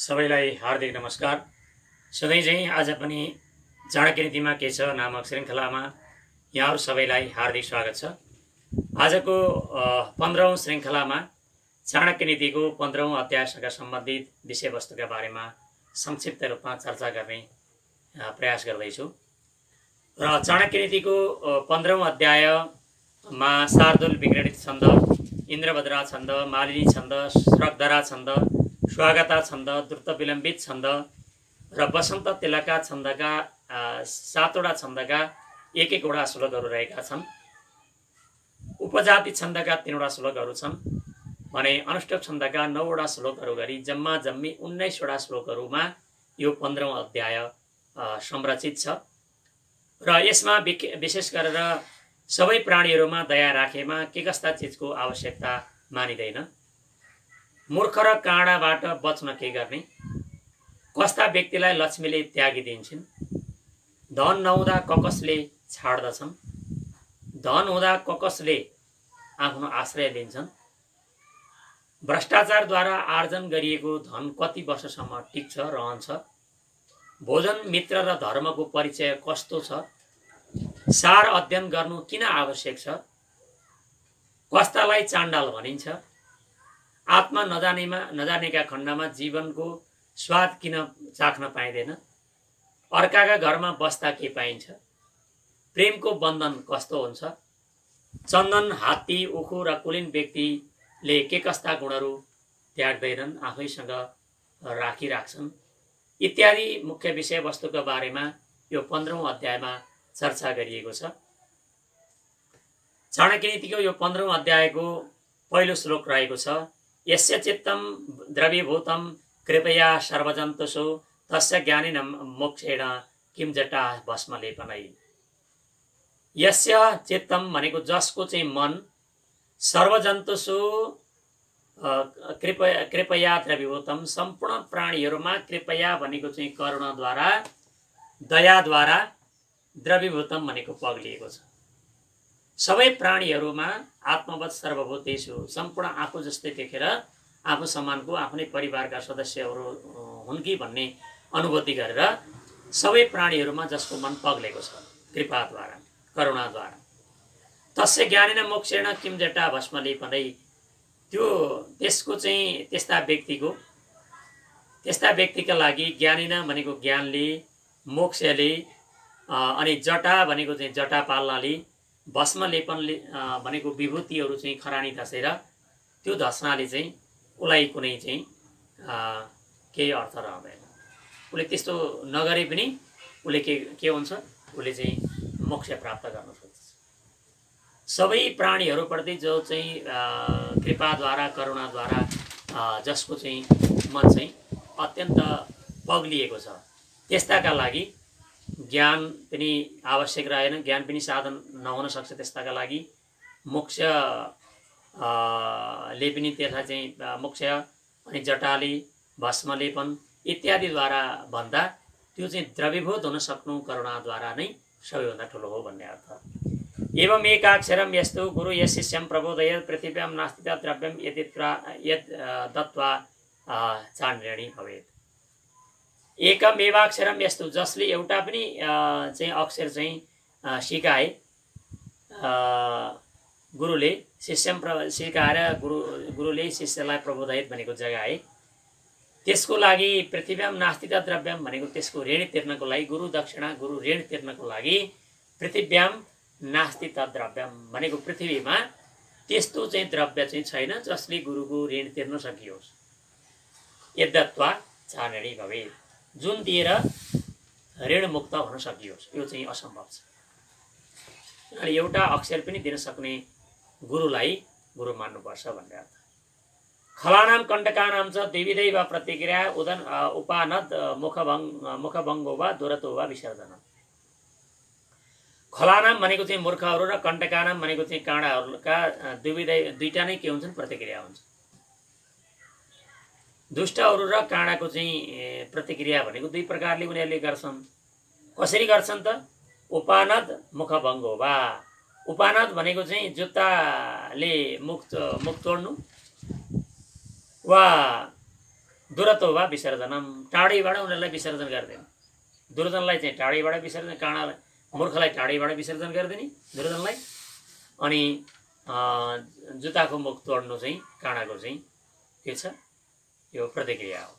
सबैलाई हार्दिक नमस्कार। सधैँ चाहिँ आज पनि चाणक्य नीतिमा के छ नामक श्रृङ्खलामा यहाँहरू सबैलाई हार्दिक स्वागत छ। आजको 15औं श्रृङ्खलामा चाणक्य नीतिको 15औं अध्यायसँग सम्बन्धित विषयवस्तुका बारेमा संक्षिप्त रूपमा चर्चा गर्ने प्रयास गर्दैछु। र चाणक्य नीतिको 15औं अध्यायमा शार्दूल विग्रहित छन्द, इन्द्रभद्रा छन्द, मालिनी छन्द, श्रगधरा छन्द, स्वागता छन्द, द्रुत विलम्बित छन्द र वसन्त तिलका छन्दका 7वटा छन्दका एक एकवटा श्लोकहरू रहेका छन्। उपजाति छन्दका 3वटा श्लोकहरू छन् भने अनुष्टुप छन्दका 9वटा श्लोकहरू गरी जम्मा जम्मी 19वटा श्लोकहरूमा यो 15औं अध्याय संरचित छ। र यसमा विशेष गरेर सबै प्राणीहरूमा दया राखेमा के कस्ता चिजको आवश्यकता मानिदैन, मूर्ख र काँडाबाट बच्न के गर्ने, कस्ता व्यक्तिलाई लक्ष्मीले त्यागिदिन्छन्, धन नहुँदा ककसले छाड्दछन्, धन हुँदा ककसले आफ्नो आश्रय लिन्छन्, भ्रष्टाचारद्वारा आर्जन गरिएको धन कति वर्षसम्म टिक्छ रहन्छ, भोजन मित्र र धर्मको परिचय कस्तो छ, सार अध्ययन गर्नु किन आवश्यक छ, कस्तालाई चाण्डाल भनिन्छ, आत्मा नजानेका खण्डमा जीवनको स्वाद किन चाख्न पाइँदैन, अर्काका घरमा बस्दा के पाइन्छ, प्रेमको बन्धन कस्तो हुन्छ, चन्दन, हात्ती, उखु र कुलीन व्यक्तिले के कस्ता गुणहरू त्याग्दैनन्, आफैसँग राखिराख्छन् इत्यादि मुख्य विषयवस्तुको बारेमा यो 15औं अध्यायमा चर्चा गरिएको छ। चाणक्य नीतिको यो 15औं अध्यायको पहिलो श्लोक रहेको छ, यस्य चित्तम द्रवीभूतम कृपया सर्वजन्तुषु तस्य ज्ञानिनं मोक्षेण किम जटा भस्म लेपनै। यस्य चित्तम भनेको जसको चाहिँ मन सर्वजन्तुषु कृपया द्रवीभूतम सम्पूर्ण प्राणीहरूमा कृपया भनेको चाहिँ करुणाद्वारा दयाद्वारा द्रवीभूतम भनेको पग्लिएको छ। सबै प्राणीहरूमा आत्मवत् सर्वभूतेषु सम्पूर्ण आफू जस्तै देखेर आफू समानको आफ्नै परिवारका सदस्यहरू हुन् कि भन्ने अनुभूति गरेर सबै प्राणीहरूमा जसको मन पग्लेको छ कृपाद्वारा करुणाद्वारा, तस्य ज्ञानेन मोक्षेण किम जटा भस्म लेपनै। त्यसको चाहिँ त्यस्ता व्यक्तिका लागि ज्ञानेन भनेको ज्ञानले, मोक्षले अनि जटा भनेको चाहिँ जटा पाल्नाले, भस्म लेपनले भनेको विभूतिहरू चाहिँ खरानी धसेर त्यो धस्नाले चाहिँ उसलाई कुनै चाहिँ केही अर्थ रहँदैन। उसले त्यस्तो नगरे पनि उसले के हुन्छ, उसले चाहिँ मोक्ष प्राप्त गर्न सक्छ। सबै प्राणीहरूप्रति जो चाहिँ कृपाद्वारा करुणाद्वारा जसको चाहिँ मन चाहिँ अत्यन्त पग्लिएको छ त्यस्ताका लागि ज्ञान पनि आवश्यक रहेन, ज्ञान पनि साधन नहुन सक्छ। त्यस्ताका लागि मोक्ष ले पनि त्यसलाई चाहिँ मोक्ष अनि जटाले भस्मलेपन इत्यादिद्वारा भन्दा त्यो चाहिँ द्रवीभूत हुन सक्नु करुणाद्वारा नै सबैभन्दा ठुलो हो भन्ने अर्थ। एवं एकाक्षरम यस्तु गुरु यस शिष्यम प्रबोधयेत् पृथिव्यां नास्ति द्रव्यम यद् दत्त्वा चाण्ड्रेणी भवेत्। एकम एवाक्षरम यस्तु जसले एउटा पनि चाहिँ अक्षर चाहिँ सिकाए गुरुले शिष्यम सिकाएर गुरुले शिष्यलाई प्रबोधयेत् भनेको जगाए, त्यसको लागि पृथिव्याम नास्ति द्रव्यम भनेको त्यसको ऋण तिर्नको लागि गुरु दक्षिणा गुरु ऋण तिर्नको लागि पृथिव्याम नास्ति द्रव्यम भनेको पृथ्वीमा त्यस्तो चाहिँ द्रव्य चाहिँ छैन जसले गुरुको ऋण तिर्न सकियोस्। यद्दत्वा चाण्ड्रेणी भवेत्, जुन दिएर ऋण मुक्त हुन सकियोस्, यो चाहिँ असम्भव छ। अनि एउटा अक्षर पनि दिन सक्ने गुरुलाई गुरु मान्नुपर्छ भन्ने अर्थ। खलानाम कण्टकानाम च द्विविधै वा प्रतिक्रिया उदन उपानद मुखभङ्गो वा दुरतो वा विसर्जन। खलानाम भनेको चाहिँ मूर्खहरू र कण्टकानाम भनेको चाहिँ काँडाहरूका दुईटा नै के हुन्छन्, प्रतिक्रिया हुन्छ। दुष्टहरू र काँडाको चाहिँ प्रतिक्रिया भनेको दुई प्रकारले उनीहरूले गर्छन्। कसरी गर्छन् त? उपानद मुखभङ्गो वा, उपानद भनेको चाहिँ जुत्ताले मुख तोड्नु वा दुरतो वा विसर्जनम, टाढैबाट उनीहरूलाई विसर्जन गरिदिने। दुर्जनलाई चाहिँ टाढैबाट विसर्जन, काँडालाई मूर्खलाई टाढैबाट विसर्जन गरिदिने दुर्जनलाई। अनि जुत्ताको मुख तोड्नु चाहिँ काँडाको चाहिँ के छ, यो प्रतिक्रिया हो।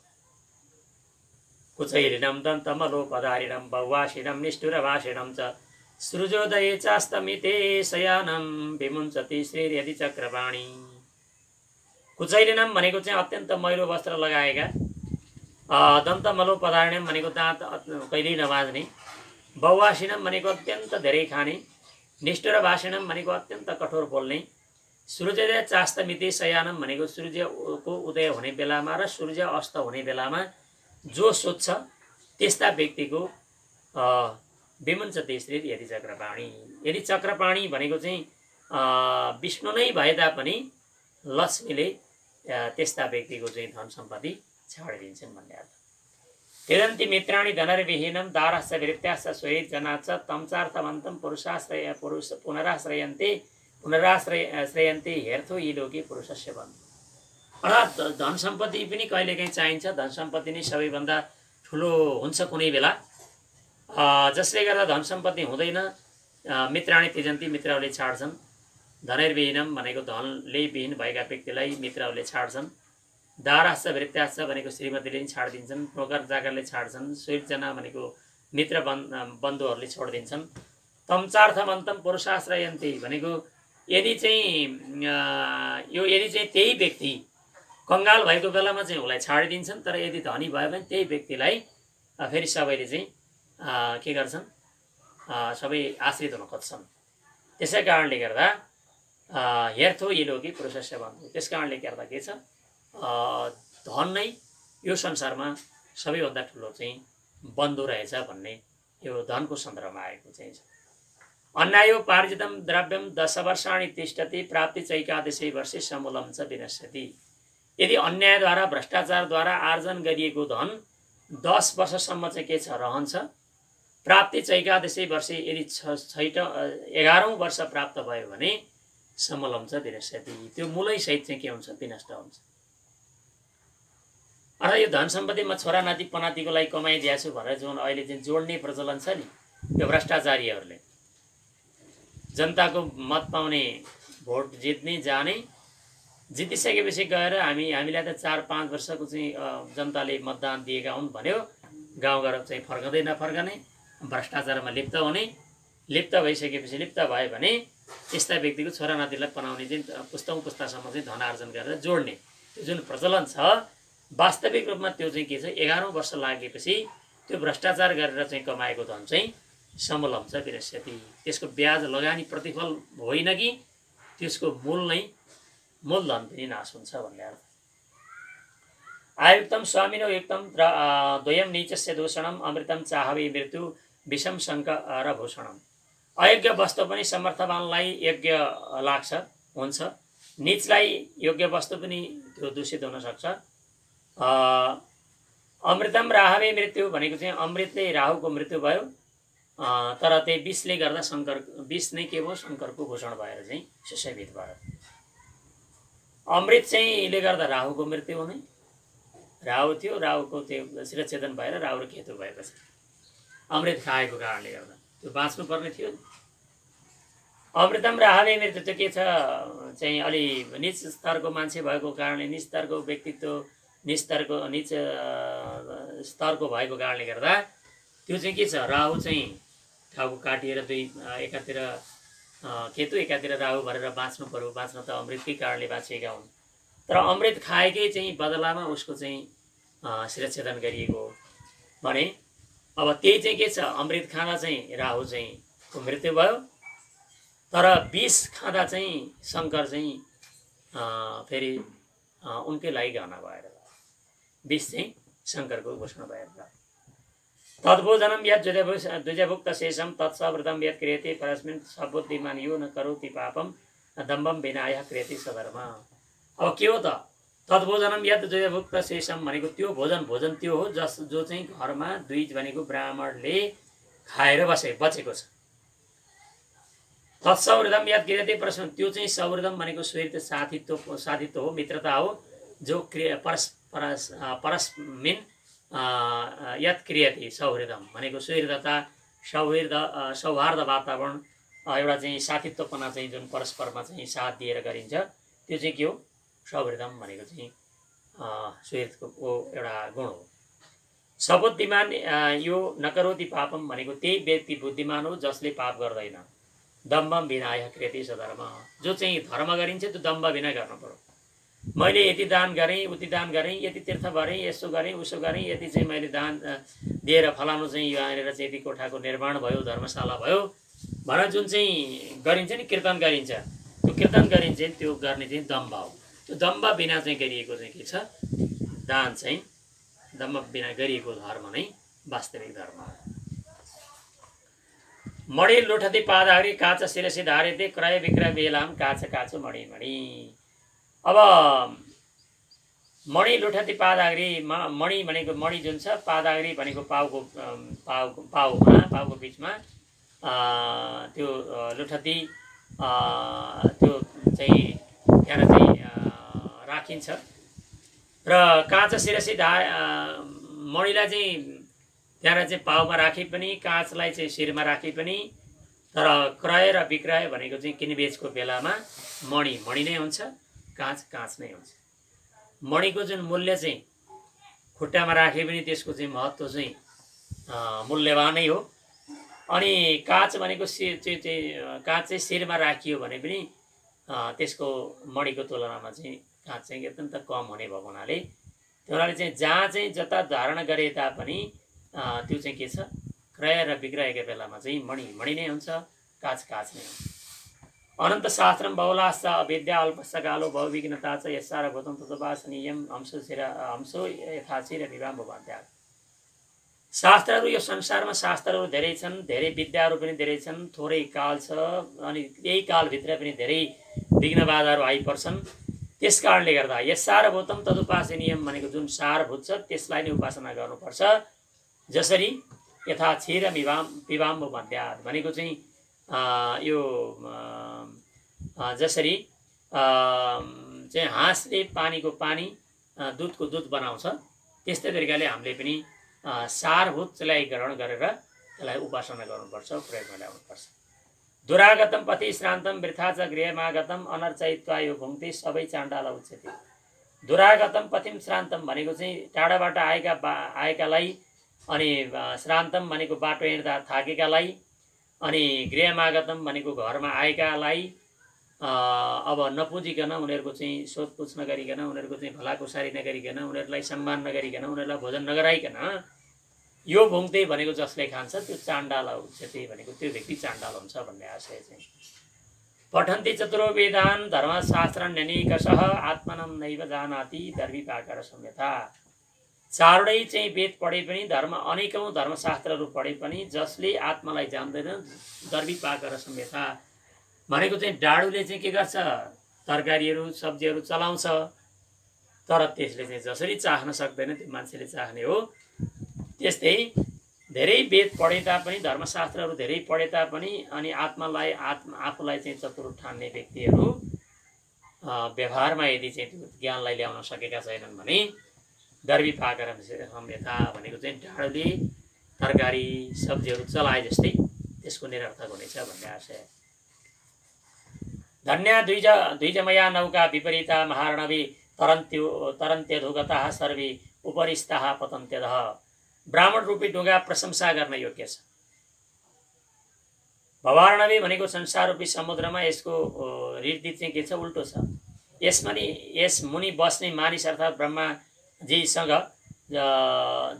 कुचैरिणम दन्तमलोपधारिणम बहुवासिनम निष्ठुरभाषिणम च सृजोदये चास्तमिते शयानम विमुञ्चति श्रीर्यदि चक्रपाणी। कुचैरिणम भनेको चाहिँ अत्यन्त मैलो वस्त्र लगाएका, दन्तमलोपधारिणम भनेको दाँत कहिल्यै नबाज्ने, बहुवासिनम भनेको अत्यन्त धेरै खाने, निष्ठुरभाषिणम भनेको अत्यन्त कठोर बोल्ने, सूर्योदय चास्तमिते शयानम भनेको सूर्यको उदय हुने बेलामा र सूर्य अस्त हुने बेलामा जो सोध्छ त्यस्ता व्यक्तिको विमुञ्चति श्री यदि चक्रपाणी। यदि चक्रपाणी भनेको चाहिँ विष्णु नै भए तापनि लक्ष्मीले त्यस्ता व्यक्तिको चाहिँ धन सम्पत्ति छाडिदिन्छन् भन्ने अर्थ। तिरन्ति मित्राणि धनर्विहीनं दारश्च वृत्याश्च स्वैर जनाच तमचार्थवन्तं पुनराश्रयन्ते हेर्थो यी लोके पुरुषस्य बन्धु। अर्थात् धन सम्पत्ति पनि कहिलेकाहीँ चाहिन्छ। धन सम्पत्ति नै सबैभन्दा ठुलो हुन्छ कुनै बेला, जसले गर्दा धन सम्पत्ति हुँदैन। मित्राणि त्यजन्ति, मित्रहरूले छाड्छन्। धनैर्विहीनम भनेको धनले विहीन भएका व्यक्तिलाई मित्रहरूले छाड्छन्। दाराश्च वृत्याश्च भनेको श्रीमतीले पनि छाडिदिन्छन्, नोकर चाकरले छाड्छन्। स्वीरजना भनेको मित्र बन्धुहरूले छोडिदिन्छन्। तमचार्थमन्तम पुरुषाश्रयन्ति भनेको यदि चाहिँ त्यही व्यक्ति कङ्गाल भएको बेलामा चाहिँ उसलाई छाडिदिन्छन्, तर यदि धनी भयो भने त्यही व्यक्तिलाई फेरि सबैले चाहिँ के गर्छन्, सबै आश्रित हुन खोज्छन्। त्यसै कारणले गर्दा हेर्थो यी लोकी पुरुषस्य बन्धु। त्यस कारणले गर्दा के छ, धन नै यो संसारमा सबैभन्दा ठुलो चाहिँ बन्धु रहेछ भन्ने यो धनको सन्दर्भमा आएको चाहिँ छ। अन्यायो पार्जितम द्रव्यम 10 वर्षाणि तिष्ठति प्राप्ति चैकादशै वर्षे समूलं च विनश्यति। यदि अन्यायद्वारा भ्रष्टाचारद्वारा आर्जन गरिएको धन 10 वर्षसम्म चाहिँ के छ, रहन्छ। प्राप्ति चैकादशै वर्षे यदि 11औं वर्ष प्राप्त भयो भने समूलं च विनश्यति, त्यो मूलै सहित चाहिँ के हुन्छ, विनष्ट हुन्छ। अर्थात् यो धन सम्पत्ति म छोरा नाति पनातिको लागि कमाइदिएको छु भनेर जुन अहिले चाहिँ जोड्ने प्रचलन छ नि, यो भ्रष्टाचारीहरूले जनताको मत पाउने, भोट जित्ने जाने, जितिसकेपछि गएर हामीलाई त 4-5 वर्षको चाहिँ जनताले मतदान दिएका हुन् भन्यो, गाउँघर चाहिँ फर्कँदै नफर्कने, भ्रष्टाचारमा लिप्त हुने, लिप्त भइसकेपछि लिप्त भयो भने यस्ता व्यक्तिको छोरा नातिलाई पनाउने चाहिँ पुस्तासम्म चाहिँ धन आर्जन गरेर जोड्ने त्यो जुन प्रचलन छ, वास्तविक रूपमा त्यो चाहिँ के छ, 11औं वर्ष लागेपछि त्यो भ्रष्टाचार गरेर चाहिँ कमाएको धन चाहिँ समूलं च विनश्यति। त्यसको ब्याज लगानी प्रतिफल होइन कि त्यसको मूलधन पनि नाश हुन्छ भन्ने अर्थ। आयुक्तम स्वामिनो युक्तम द्वयम नीचस्य दूषणम अमृतम चाहवे मृत्यु विषम शङ्कर भूषणम। अयोग्य वस्तु पनि समर्थवानलाई योग्य लाग्छ, हुन्छ। नीचलाई योग्य वस्तु पनि त्यो दूषित हुन सक्छ। अमृतम राहवे मृत्यु भनेको चाहिँ अमृतले राहुको मृत्यु भयो, तर त्यही विषले गर्दा विष नै के भयो, शङ्करको भूषण भएर चाहिँ सुशोभित भयो। अमृत चाहिँ ले गर्दा राहुको मृत्यु हुने, राहु थियो, राहुको त्यो शिरच्छेदन भएर राहु र केतु भएपछि अमृत खाएको कारणले गर्दा त्यो बाँच्नु पर्ने थियो। अमृतम राहवे मृत्यु त्यो के छ चाहिँ अलि निच स्तरको मान्छे भएको कारणले, निच स्तरको व्यक्तित्व, निच स्तरको भएको कारणले गर्दा त्यो चाहिँ के छ, राहु चाहिँ टाउको काटिएर एकातिर केतु एकातिर राहु भरेर बाँच्नु पर्यो। बाँच्न त अमृतकै कारणले बाँचिएका हुन्, तर अमृत खाएकै चाहिँ बदलामा उसको चाहिँ शिरच्छेदन गरिएको भने अब त्यही चाहिँ के छ, अमृत खाँदा चाहिँ राहु चाहिँ को मृत्यु भयो, तर विष खाँदा चाहिँ शङ्कर चाहिँ फेरि उनकै लागि गाना भएर विष चाहिँ शङ्करको घोषणा भएर तद्भोजनम यत् द्विजभुक्त शेषम तत्सवृतम यत् क्रियते परस्मिन् सबुद्धिमान यो न करोति पापम दम्बम विनायः क्रियते सधर्म। अब के हो त, तद्भोजनम यत् द्विजभुक्त शेषम भनेको त्यो भोजन त्यो हो जो चाहिँ घरमा द्विज भनेको ब्राह्मणले खाएर बचेको छ। तत्सौहृदम यत् क्रियते परस्मिन् त्यो चाहिँ सौहृदम भनेको स्वैर साथित्व हो, मित्रता हो, जो परस्मिन यत क्रियते सौहृदम भनेको सुहृदता सौहार्द वातावरण एउटा चाहिँ साथीत्वपना चाहिँ जुन परस्परमा चाहिँ साथ दिएर गरिन्छ त्यो चाहिँ के हो सौहृदम भनेको चाहिँ सुहृदको एउटा गुण हो। सबुद्धिमान यो नकरोति पापम भनेको त्यही व्यक्ति बुद्धिमान हो जसले पाप गर्दैन। दम्भम विनाय क्रियते सधर्म जो चाहिँ धर्म गरिन्छ त्यो दम्भ बिना गर्नु पर्यो। मैले यति दान गरेँ उति दान गरेँ यति तीर्थ गरेँ यसो गरेँ उसो गरेँ यति चाहिँ मैले दान दिएर फलानु चाहिँ यहाँनिर चाहिँ यति कोठाको निर्माण भयो धर्मशाला भयो भनेर जुन चाहिँ गरिन्छ नि कीर्तन गरिन्छ त्यो कीर्तन गरिन्छ त्यो गर्ने चाहिँ दम्भ हो। त्यो दम्भ बिना चाहिँ गरिएको चाहिँ के छ दान चाहिँ दम्भ बिना गरिएको धर्म नै वास्तविक धर्म हो। मणि लुठती पादाग्री काच शिरसी धारेते क्रय विक्रय बेलाम काच काचो मणि मणि। अब मणि लुठती पादाग्री मणि भनेको मणि जुन छ पादाग्री भनेको पाउको बिचमा त्यो लुठती त्यो चाहिँ त्यहाँ चाहिँ राखिन्छ र काँच शिरसी मणिलाई चाहिँ त्यहाँ चाहिँ पाउमा राखे पनि काँचलाई चाहिँ शिरमा राखे पनि तर क्रय र विक्रय भनेको चाहिँ किनबेचको बेलामा मणि मणि नै हुन्छ काँच काँच नै हुन्छ। मणिको जुन मूल्य चाहिँ खुट्टामा राखे पनि त्यसको चाहिँ महत्त्व चाहिँ मूल्यवानै हो। अनि काँच भनेको काँच चाहिँ शिरमा राखियो भने पनि त्यसको मणिको तुलनामा चाहिँ काँच चाहिँ अत्यन्त कम हुने भएको हुनाले त्यो हुनाले चाहिँ जहाँ चाहिँ जता धारण गरे तापनि त्यो चाहिँ के छ क्रय र विक्रयको बेलामा चाहिँ मणि मणि नै हुन्छ काँच काँच नै हुन्छ। अनन्त शास्त्रम बहुलाश्च अविद्या अल्पस्सकालो बहुविघ्नता च यस्सार भूतं तदुपासनीयम अंशो यथाचिर विवाह भवन्त्या। शास्त्रहरू यो संसारमा शास्त्रहरू धेरै छन् धेरै विद्याहरू पनि धेरै छन् थोरै काल छ अनि यही कालभित्र पनि धेरै विघ्न बाधाहरू आइपर्छन्। त्यस कारणले गर्दा यस्सार भूतं तदुपासनीयम भनेको जुन सारभूत छ त्यसलाई नै उपासना गर्नुपर्छ। जसरी यथा क्षीर पिबाम्ब मध्यात् भनेको चाहिँ यो जसरी चाहिँ हाँसले पानीको पानी दुधको दुध बनाउँछ त्यस्तै तरिकाले हामीले पनि सारभूतलाई ग्रहण गरेर त्यसलाई उपासना गर्नुपर्छ प्रयोगमा ल्याउनुपर्छ। दुरागतम पति श्रान्तम वृथा च गृहमागतम अनर्चयित्वा यो भुङ्क्ते सबै चाण्डाल उच्यते। दुरागतम पतिम श्रान्तम भनेको चाहिँ टाढाबाट आएकालाई अनि श्रान्तम भनेको बाटो हिँड्दा थाकेकालाई अनि गृहमागतम भनेको घरमा आएकालाई अब नपुजिकन उनीहरूको चाहिँ सोधपुछ नगरिकन उनीहरूको चाहिँ भलाकुसारी नगरिकन उनीहरूलाई सम्मान नगरिकन उनीहरूलाई भोजन नगराइकन यो भुङ्क्ते भनेको जसले खान्छ त्यो चाण्डाल उच्यते भनेको त्यो व्यक्ति चाण्डाल हुन्छ भन्ने आशय चाहिँ। पठन्ति चतुरो वेदान धर्मशास्त्रण्यनेकशः आत्मनं नैव जानाति दर्विपाकर संयथा। चारवटै चाहिँ वेद पढे पनि अनेकौं धर्मशास्त्रहरू पढे पनि जसले आत्मालाई जान्दैन दर्विपाकर संयथा भनेको चाहिँ डाडुले चाहिँ के गर्छ तरकारीहरू सब्जीहरू चलाउँछ तर त्यसले चाहिँ जसरी चाख्न सक्दैन त्यो मान्छेले चाख्ने हो। त्यस्तै धेरै वेद पढे तापनि धर्मशास्त्रहरू धेरै पढे तापनि अनि आफूलाई चाहिँ चतुर ठान्ने व्यक्तिहरू व्यवहारमा यदि चाहिँ त्यो ज्ञानलाई ल्याउन सकेका छैनन् भने दर्विपाकर संयथा भनेको चाहिँ डाडुले तरकारी सब्जीहरू चलाए जस्तै त्यसको निरर्थक हुनेछ भन्ने आशय। धन्या द्विजमया नौका विपरीता महारणवी तरन्त्यधुगताः सर्वे उपरिस्ताः पतन्त्यधः। ब्राह्मण रूपी डुङ्गा प्रशंसा गर्न योग्य छ। भवारणवी भनेको संसार रूपी समुद्रमा यसको ऋद्धित चाहिँ के छ उल्टो छ। यसमा नि यस मुनि बस्ने मानिस अर्थात् ब्रह्माजीसँग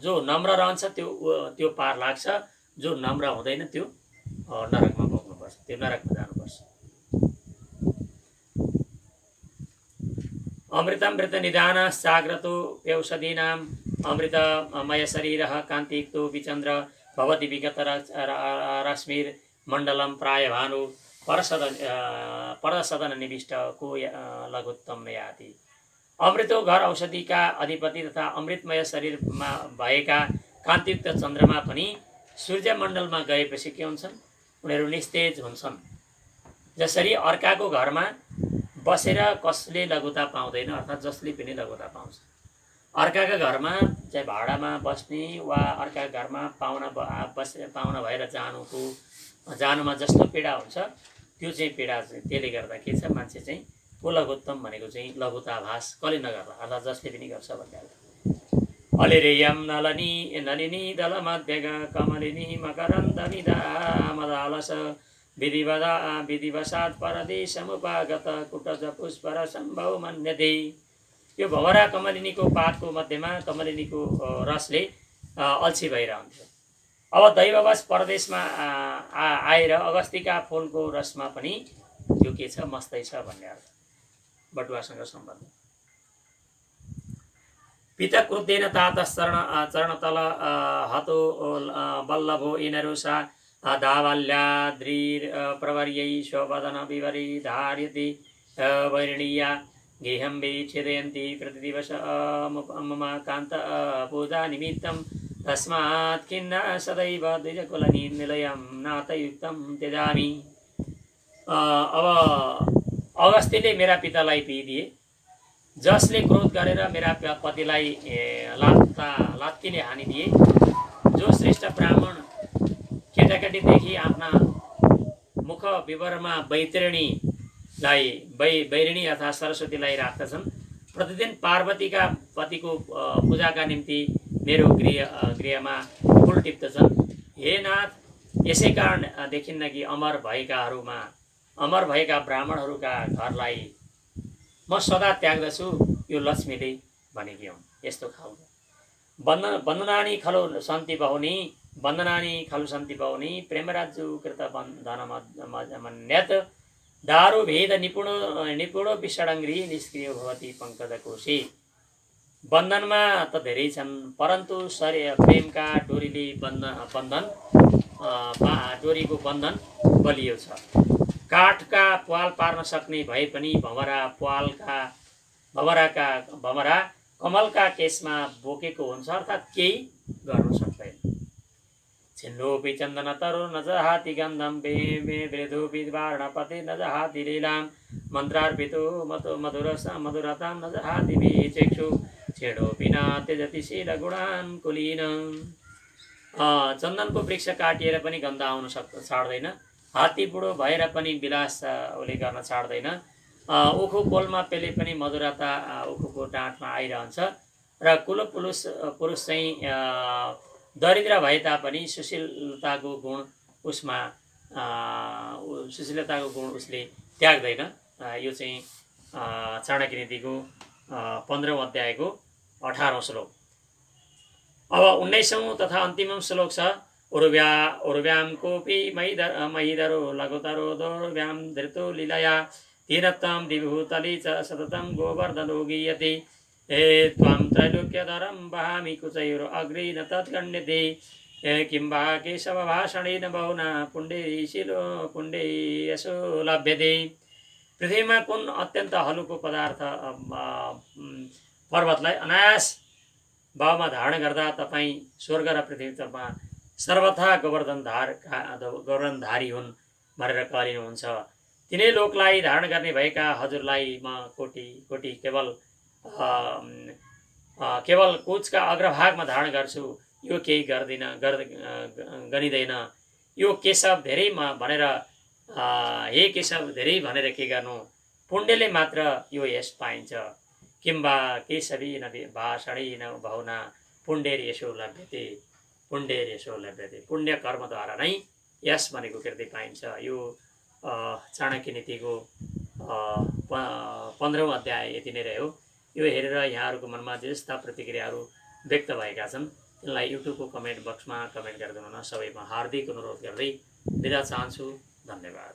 जो नम्र रहन्छ त्यो पार लाग्छ जो नम्र हुँदैन त्यो नरकमा भोग्नुपर्छ त्यो नरकमा जानुपर्छ। अमृतमृत निदान जाग्रतो व्यौषधीनाम् अमृतमय शरीरः कान्तियुक्तो विचन्द्र भवति विगत रश्मिर्मण्डलं प्राय भानु परसदन निविष्ट को लघुत्तम याति। अमृतो घर औषधिका अधिपति तथा अमृतमय शरीरमा भएका कान्तियुक्त चन्द्रमा पनि सूर्यमण्डलमा गएपछि के हुन्छन् उनीहरू निस्तेज हुन्छन्। जसरी अर्काको घरमा बसेर कसले लघुता पाउँदैन, अर्थात् जसले पनि लघुता पाउँछ। अर्काका घरमा चाहिँ भाडामा बस्ने वा अर्काका घरमा पाहुना भएर जानुमा जस्तो पीडा हुन्छ त्यो चाहिँ पीडा चाहिँ त्यसले गर्दा के छ, मान्छे चाहिँ को लघुत्तम भनेको चाहिँ लघुताभास कसले नगर्ला, अर्थात् जसले पनि गर्छ भन्ने अर्थ। अलिरेयम नलिनी दलमध्यग कमलिनी मकरन्दमिदामदालस विधिवशात् परदेशमुपागत कुटज पुष्परसम्भव मन्यते। यो भवरा कमलिनीको पातको मध्यमा कमलिनीको रसले अल्छी भइरहन्थ्यो। अब दैववश परदेशमा आएर अगस्तीका फुलको रसमा पनि यो के छ, मस्तै छ भन्ने अर्थ। बटुवासँग सम्बन्ध। पिता क्रुद्धेन चरणतल हतो वल्लभो इनरुषा दावाल्याद्रीर प्रवर्यै स्ववदन विवरी धार्यति वैरणीया गेहं विच्छेदयन्ति प्रतिदिवस मम कान्त पूजा निमित्तं तस्मात् खिन्न सदैव द्विजकुलनी निलयं नाथयुक्तं त्यजामि। अब अगस्तीले मेरा पितालाई पिइदिए, जसले क्रोध गरेर मेरा पतिलाई लात्तीले हानिदिए, जो श्रेष्ठ ब्राह्मण केटाकेटीदेखि आफ्ना मुख विवरमा बैरिणी अथवा सरस्वतीलाई राख्दछन्, प्रतिदिन पार्वतीका पतिको पूजाका निम्ति मेरो गृहमा फुल टिप्दछन्। हे नाथ, यसै कारण देखिन्न कि अमर भएका ब्राह्मणहरूका घरलाई म सदा त्याग्दछु, यो लक्ष्मीले भनेकी हुन्। यस्तो खालको वन्दनानी खलु सन्ति बहुनी प्रेमराजु कृत बन्धनमन्यत दारु भेद निपुणो विषडङ्ग्री निष्क्रिय भवती पङ्कजकोशी। बन्धनमा त धेरै छन्, परन्तु प्रेमका डोरीको बन्धन बलियो छ। काठका प्वाल पार्न सक्ने भए पनि भमरा कमलका केसमा बोकेको हुन्छ, अर्थात् केही गर्न सक्दैन। छिन्नोपि चन्दन तरु न जहाति गन्धम वेदोपि वारणपति न जहाति लीलाम मन्त्रार्पितो मधुरतां न जहाति विचक्षु छेडोपि न त्यजति शील गुणान् कुलीन। चन्दनको वृक्ष काटिएर पनि गन्ध आउन छाड्दैन, हात्ती बुढो भएर पनि विलास उसले गर्न छाड्दैन, उखु कोलमा पेले पनि मधुरता उखुको डाँठमा आइरहन्छ र पुरुष चाहिँ दरिद्र भए तापनि सुशीलताको गुण उसले त्याग्दैन। यो चाहिँ चाणक्य नीतिको 15औं अध्यायको 18औं श्लोक। अब 19औं तथा अन्तिमौं श्लोक छ। उर्व्याम कोपी महिधरो लघुतरो दोर्व्याम धृतो लीलया तीरत्तम विभूतली च सततं गोवर्धनो गीयते। हे त्वं त्रैलोक्यधरं वहामि कुचैरो अग्रे न तद्गण्यते। किं वा केशव भाषणेन बहुना पुण्डे यसो लभ्यते। पृथ्वीमा कुन अत्यन्त हलुको पदार्थ पर्वतलाई अनायास भावमा धारण गर्दा तपाईँ स्वर्ग र पृथ्वीमा सर्वथा गोवर्धनधारी हुन् भनेर कहलिनुहुन्छ। तिनै लोकलाई धारण गर्ने भएका हजुरलाई म कोटी केवल कुचका अग्रभागमा धारण गर्छु, यो केही गनिँदैन। यो केशव धेरै भनेर हे केशव धेरै भनेर के गर्नु, पुण्यले मात्र यो यस पाइन्छ। किम्बा केशवी न भाषणी न बहुना पुण्डेर यसो लभ्यते। पुण्य कर्मद्वारा नै यस भनेको कृति पाइन्छ। यो चाणक्य नीतिको 15औं अध्याय यति नै रह्यो। यो हेरेर यहाँहरूको मनमा जस्ता प्रतिक्रियाहरू व्यक्त भएका छन् तिनलाई युट्युबको कमेन्ट बक्समा कमेन्ट गरिदिनु न। सबैमा हार्दिक अनुरोध गर्दै बिदा चाहन्छु। धन्यवाद।